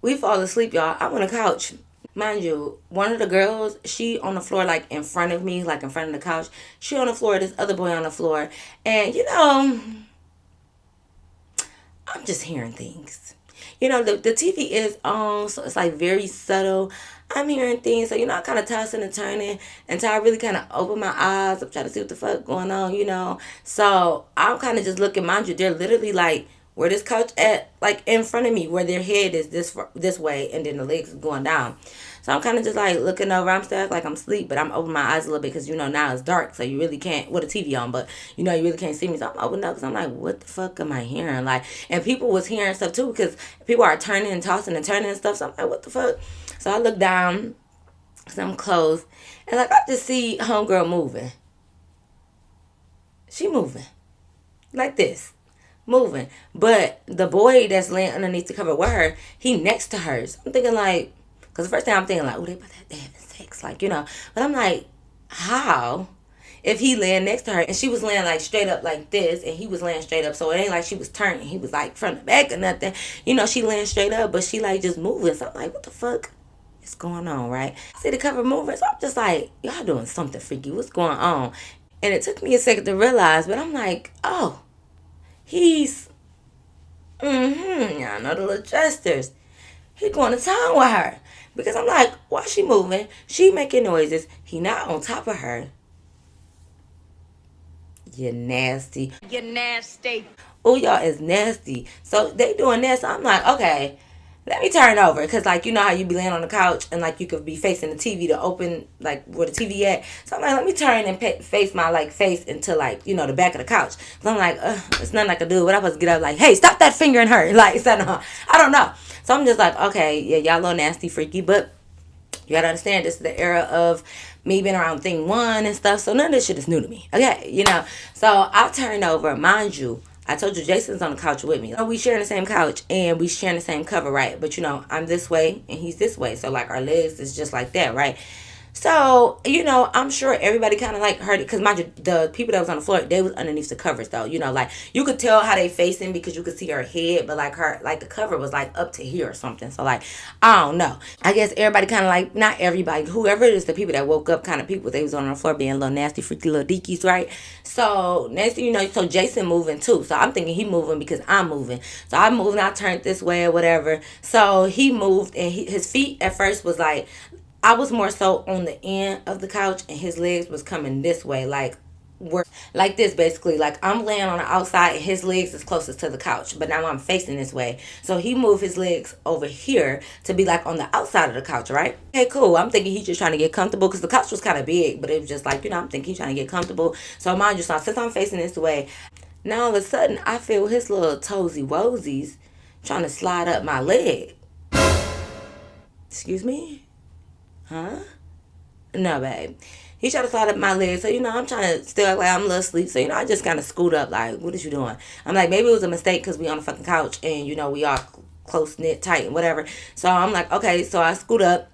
We fall asleep, y'all. I'm on the couch. Mind you, one of the girls, she on the floor like in front of me, like in front of the couch. She on the floor, this other boy on the floor. And I'm just hearing things. The TV is on, so it's like very subtle. I'm hearing things, so I kind of tossing and turning until I really kind of open my eyes. I'm trying to see what the fuck going on. So I'm kind of just looking. Mind you, they're literally like where this couch at, like in front of me, where their head is this way, and then the legs is going down. So I'm kind of just like looking over. I'm still like I'm asleep, but I'm opening my eyes a little bit because now it's dark, so you really can't with the TV on, but you really can't see me. So I'm opening up because I'm like, what the fuck am I hearing? Like, and people was hearing stuff too because people are turning and tossing and turning and stuff. So I'm like, what the fuck? So I look down because I'm closed, and like I just see homegirl moving. She moving like this. Moving. But the boy that's laying underneath the cover with her, he next to her. So I'm thinking like, because the first time I'm thinking like, oh, they about to have sex. Like, But I'm like, how? If he laying next to her and she was laying like straight up like this and he was laying straight up. So it ain't like she was turning. He was like from the back or nothing. She laying straight up, but she like just moving. So I'm like, what the fuck is going on, right? I see the cover moving. So I'm just like, y'all doing something freaky. What's going on? And it took me a second to realize, but I'm like, oh. He's, y'all know the little gestures. He going to town with her. Because I'm like, why she moving? She making noises. He not on top of her. You nasty. You nasty. Oh, y'all is nasty. So they doing that. So I'm like, okay, let me turn over. Because, like, you know how you be laying on the couch and, like, you could be facing the TV to open, like, where the TV at. So I'm like, let me turn and face my, like, face into, like, the back of the couch. So I'm like, there's nothing I can do. But I'm supposed to get up like, hey, stop that finger in her. Like, I don't know. So I'm just like, okay, yeah, y'all little nasty, freaky. But you gotta understand, this is the era of me being around thing one and stuff. So none of this shit is new to me. Okay, So I turn over. Mind you, I told you Jason's on the couch with me. We sharing the same couch and we sharing the same cover, right? But I'm this way and he's this way. So like our legs is just like that, right? So, I'm sure everybody kind of like heard it. Because mind you, the people that was on the floor, they was underneath the covers though. Like you could tell how they facing because you could see her head. But like the cover was like up to here or something. So like, I don't know. I guess everybody kind of like, not everybody, whoever it is, the people that woke up kind of people, they was on the floor being little nasty, freaky little deekies, right? So next thing you know, so Jason moving too. So I'm thinking he moving because I'm moving. So I moved and I turned this way or whatever. So he moved and his feet at first was like, I was more so on the end of the couch and his legs was coming this way, like this basically. Like I'm laying on the outside and his legs is closest to the couch, but now I'm facing this way. So he moved his legs over here to be like on the outside of the couch, right? Okay, cool. I'm thinking he's just trying to get comfortable because the couch was kind of big, but it was just like, I'm thinking he's trying to get comfortable. So mind you, so since I'm facing this way, now all of a sudden I feel his little toesy woesies trying to slide up my leg. Excuse me? Huh? No, babe. He tried to slide up my leg. So, I'm trying to still act like I'm a little asleep. So, I just kind of scoot up like, what is you doing? I'm like, maybe it was a mistake because we on the fucking couch and, we all close-knit, tight, and whatever. So, I'm like, okay. So, I scoot up.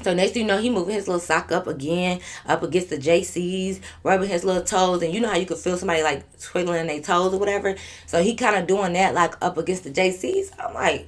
So, next thing you know, he moving his little sock up again, up against the JCs, rubbing his little toes. And you know how you could feel somebody like twiddling their toes or whatever? So, he kind of doing that like up against the JCs. I'm like,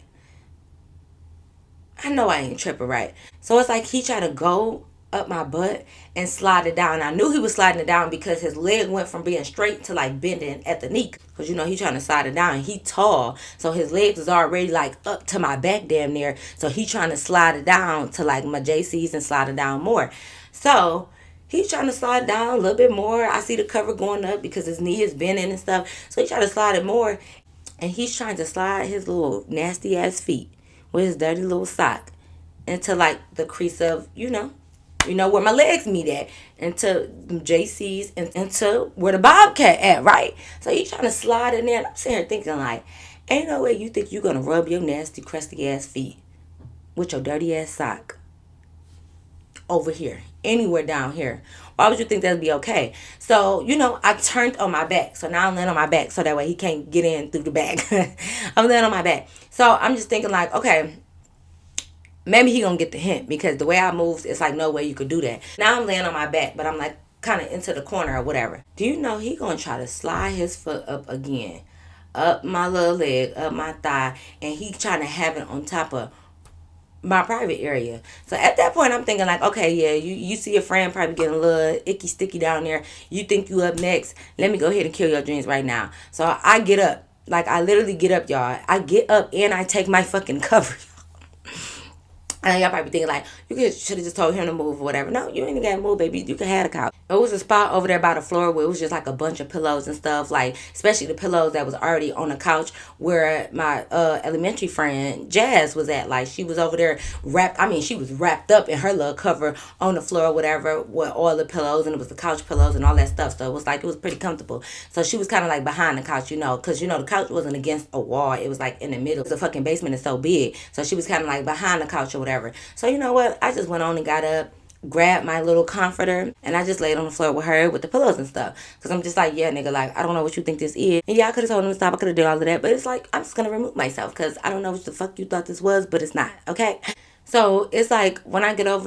I know I ain't tripping right. So it's like he tried to go up my butt and slide it down. I knew he was sliding it down because his leg went from being straight to like bending at the knee. Because he trying to slide it down. He tall. So his legs is already like up to my back damn near. So he trying to slide it down to like my JCs and slide it down more. So he's trying to slide down a little bit more. I see the cover going up because his knee is bending and stuff. So he trying to slide it more. And he's trying to slide his little nasty ass feet with his dirty little sock into like the crease of, where my legs meet at, into JC's and into where the bobcat at, right? So he's trying to slide in there, and I'm sitting here thinking like, ain't no way you think you're gonna rub your nasty, crusty ass feet with your dirty ass sock over here, anywhere down here. Why would you think that'd be okay? So, I turned on my back. So now I'm laying on my back so that way he can't get in through the back. I'm laying on my back. So I'm just thinking like, okay, maybe he gonna get the hint because the way I moved, it's like no way you could do that. Now I'm laying on my back, but I'm like kind of into the corner or whatever. Do you know he gonna try to slide his foot up again, up my little leg, up my thigh, and he trying to have it on top of my private area. So at that point, I'm thinking like, okay, yeah, you see your friend probably getting a little icky sticky down there. You think you up next. Let me go ahead and kill your dreams right now. So I get up. Like, I literally get up, y'all. I get up and I take my fucking cover. And y'all probably thinking like, you should have just told him to move or whatever. No, you ain't got to move, baby. You can have a couch. It was a spot over there by the floor where it was just like a bunch of pillows and stuff. Like, especially the pillows that was already on the couch where my elementary friend Jazz was at. Like, she was over there she was wrapped up in her little cover on the floor or whatever with all the pillows. And it was the couch pillows and all that stuff. So it was pretty comfortable. So she was kind of like behind the couch, because, the couch wasn't against a wall. It was like in the middle. The fucking basement is so big. So she was kind of like behind the couch or whatever. So you know what? I just went on and got up, grabbed my little comforter, and I just laid on the floor with her with the pillows and stuff. Because I'm just like, yeah, nigga, like, I don't know what you think this is. And yeah, I could have told him to stop. I could have done all of that. But it's like, I'm just going to remove myself because I don't know what the fuck you thought this was, but it's not. Okay? So it's like when I get up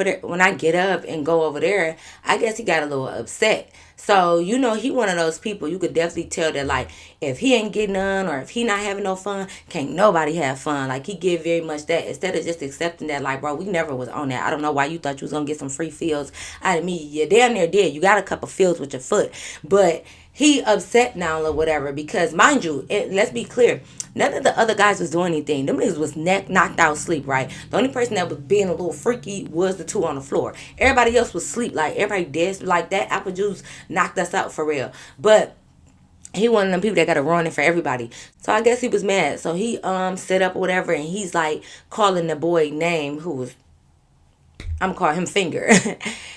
and go over there, I guess he got a little upset. So, he one of those people you could definitely tell that, like, if he ain't getting none or if he not having no fun, can't nobody have fun. Like, he give very much that instead of just accepting that, like, bro, we never was on that. I don't know why you thought you was going to get some free feels out of me. You damn near did. You got a couple feels with your foot. But he upset now or whatever because, mind you, let's be clear, none of the other guys was doing anything. Them niggas was knocked out sleep, right? The only person that was being a little freaky was the two on the floor. Everybody else was asleep. Like, everybody dead. Like, that apple juice knocked us out for real. But he one of them people that got a running for everybody. So I guess he was mad. So he set up or whatever, and he's like calling the boy name who was, I'm calling him Finger.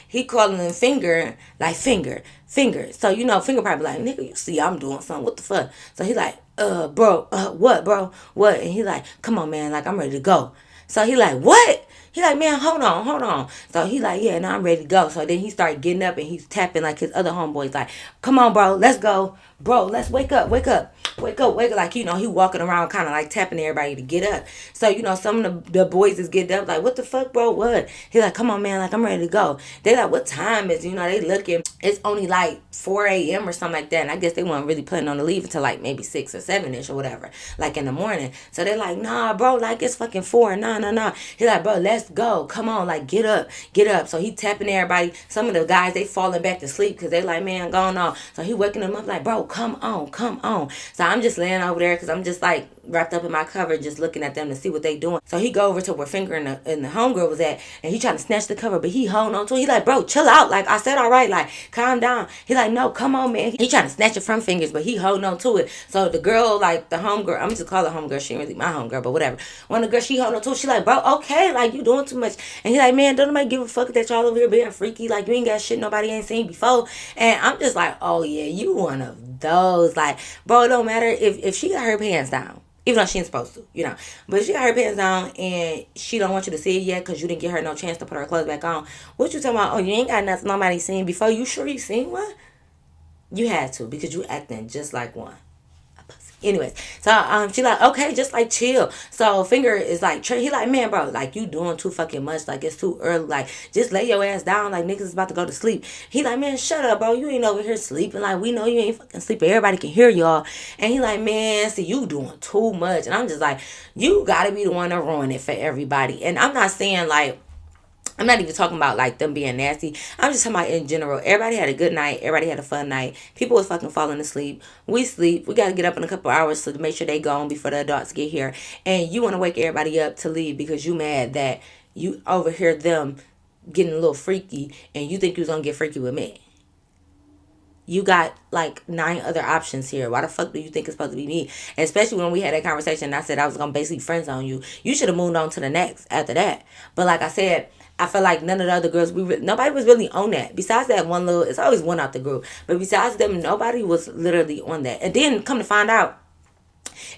He calling him Finger, like Finger. So, Finger probably like, nigga, you see I'm doing something. What the fuck? So he like, bro, what, bro? What? And he like, come on, man. Like, I'm ready to go. So he like, what? He like, man, hold on. So he like, yeah, now I'm ready to go. So then he started getting up and he's tapping like his other homeboys like, come on, bro, let's go. Bro, let's wake up. Like, he walking around kind of like tapping everybody to get up. So, some of the boys is getting up like, what the fuck, bro, what? He like, come on, man, like, I'm ready to go. They like, what time is, they looking. It's only like 4 a.m. or something like that. And I guess they weren't really planning on to leave until like maybe 6 or 7-ish or whatever, like in the morning. So they're like, nah, bro, like it's fucking 4. Nah. He like, bro, let's let's go. Come on, like, get up, get up. So he tapping everybody. Some of the guys, they falling back to sleep because they like, man, going on. So he waking them up like, bro, come on, come on. So I'm just laying over there because I'm just like wrapped up in my cover, just looking at them to see what they doing. So he go over to where Finger and the homegirl was at, and he trying to snatch the cover, but he holding on to it. He like, bro, chill out. Like, I said, all right, like, calm down. He like, no, come on, man. He trying to snatch it from Fingers, but he holding on to it. So the girl, like, the homegirl, I'm just call her homegirl. She ain't really my homegirl, but whatever. One of the girls, she holding on to it. She like, bro, okay, like, you doing too much. And he like, man, don't nobody give a fuck that y'all over here being freaky. Like, you ain't got shit nobody ain't seen before. And I'm just like, oh yeah, you one of those. Like, bro, it don't matter if she got her pants down. Even though she ain't supposed to, you know. But she got her pants down and she don't want you to see it yet because you didn't give her no chance to put her clothes back on. What you talking about? Oh, you ain't got nothing nobody seen before. You sure you seen one? You had to because you acting just like one. Anyways, so she like, okay, just like chill. So Finger is like, he like, man, bro, like you doing too fucking much. Like it's too early. Like just lay your ass down. Like niggas is about to go to sleep. He like, man, shut up, bro. You ain't over here sleeping. Like we know you ain't fucking sleeping. Everybody can hear y'all. And he like, man, see you doing too much. And I'm just like, you gotta be the one to ruin it for everybody. And I'm not saying like, I'm not even talking about like them being nasty. I'm just talking about in general. Everybody had a good night. Everybody had a fun night. People was fucking falling asleep. We sleep. We got to get up in a couple hours to make sure they gone before the adults get here. And you want to wake everybody up to leave because you mad that you overhear them getting a little freaky and you think you was going to get freaky with me. You got like 9 other options here. Why the fuck do you think it's supposed to be me? And especially when we had that conversation and I said I was going to basically friend zone you. You should have moved on to the next after that. But like I said, I feel like none of the other girls, nobody was really on that. Besides that one little, it's always one out the group. But besides them, nobody was literally on that. And then come to find out,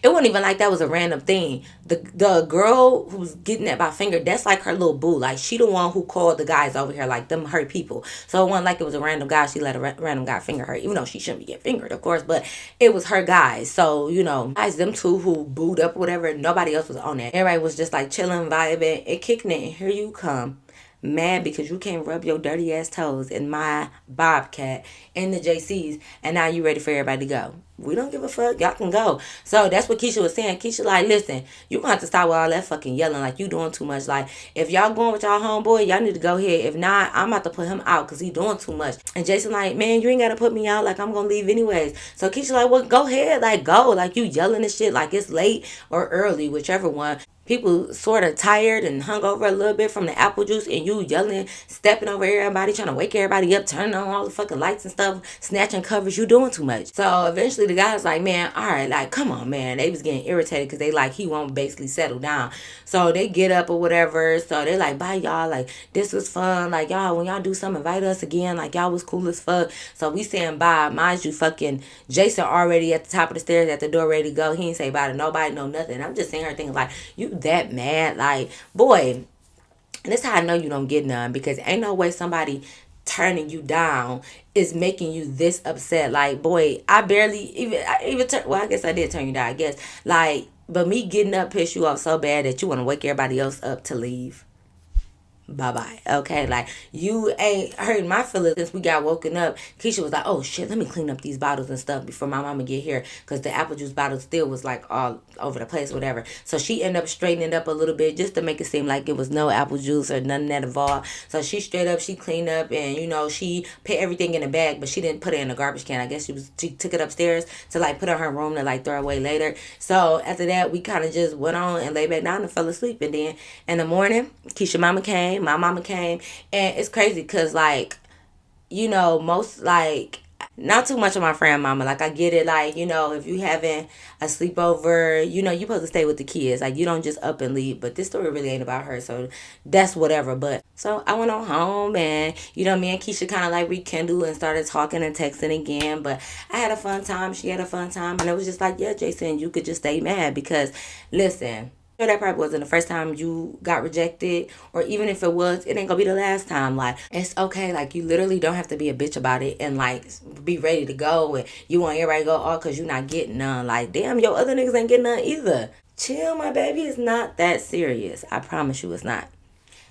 it wasn't even like that was a random thing. The girl who's getting that by Finger, that's like her little boo. Like she the one who called the guys over here, like them her people. So it wasn't like it was a random guy. She let a random guy finger her, even though she shouldn't be getting fingered, of course. But it was her guys. So you know, guys, them two who booed up, or whatever. Nobody else was on that. Everybody was just like chilling, vibing, and kicking it. And here you come. Mad because you can't rub your dirty ass toes in my Bobcat in the JCs and now you ready for everybody to go. We don't give a fuck. Y'all can go. So that's what Keisha was saying. Keisha like, listen, you gonna have to stop with all that fucking yelling like you doing too much. Like if y'all going with y'all homeboy, y'all need to go ahead. If not, I'm about to put him out because he doing too much. And Jason like, man, you ain't gotta put me out. Like I'm gonna leave anyways. So Keisha like, well, go ahead. Like go. Like you yelling and shit like it's late or early, whichever one. People sort of tired and hung over a little bit from the apple juice and you yelling, stepping over everybody, trying to wake everybody up, turning on all the fucking lights and stuff, snatching covers, you doing too much. So eventually the guy was like, man, all right, like, come on, man. They was getting irritated because they like, he won't basically settle down. So they get up or whatever. So they like, bye, y'all. Like, this was fun. Like, y'all, when y'all do something, invite us again. Like, y'all was cool as fuck. So we saying bye. Mind you, fucking Jason already at the top of the stairs at the door ready to go. He ain't say bye to nobody, no nothing. I'm just sitting here thinking like, you that mad, like boy. And that's how I know you don't get none because ain't no way somebody turning you down is making you this upset. Like boy, I I guess I did turn you down, I guess, like, but me getting up pissed you off so bad that you want to wake everybody else up to leave. Bye-bye. Okay, like you ain't hurt my feelings since we got woken up. Keisha was like, oh shit, let me clean up these bottles and stuff before my mama get here because the apple juice bottle still was like all over the place, whatever. So she ended up straightening it up a little bit just to make it seem like it was no apple juice or none of that involved. So she straight up, she cleaned up and you know, she put everything in a bag, but she didn't put it in a garbage can. I guess she took it upstairs to like put it in her room to like throw away later. So after that, we kind of just went on and lay back down and fell asleep. And then in the morning, Keisha mama came, my mama came, and it's crazy because like, you know, most like not too much of my friend mama, like I get it, like, you know, if you having a sleepover, you know, you supposed to stay with the kids, like you don't just up and leave. But this story really ain't about her, so that's whatever. But so I went on home and you know, me and Keisha kind of like rekindled and started talking and texting again. But I had a fun time, she had a fun time, and it was just like, yeah, Jason, you could just stay mad because listen, that probably wasn't the first time you got rejected, or even if it was, it ain't gonna be the last time. Like it's okay, like you literally don't have to be a bitch about it and like be ready to go and you want everybody to go all because you're not getting none. Like damn, your other niggas ain't getting none either. Chill, my baby. It's not that serious, I promise you it's not.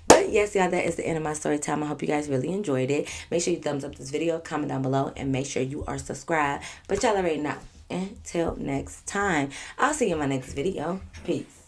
But yes, y'all, that is the end of my story time. I hope you guys really enjoyed it. Make sure you thumbs up this video, comment down below, and make sure you are subscribed. But y'all already know, until next time, I'll see you in my next video. Peace.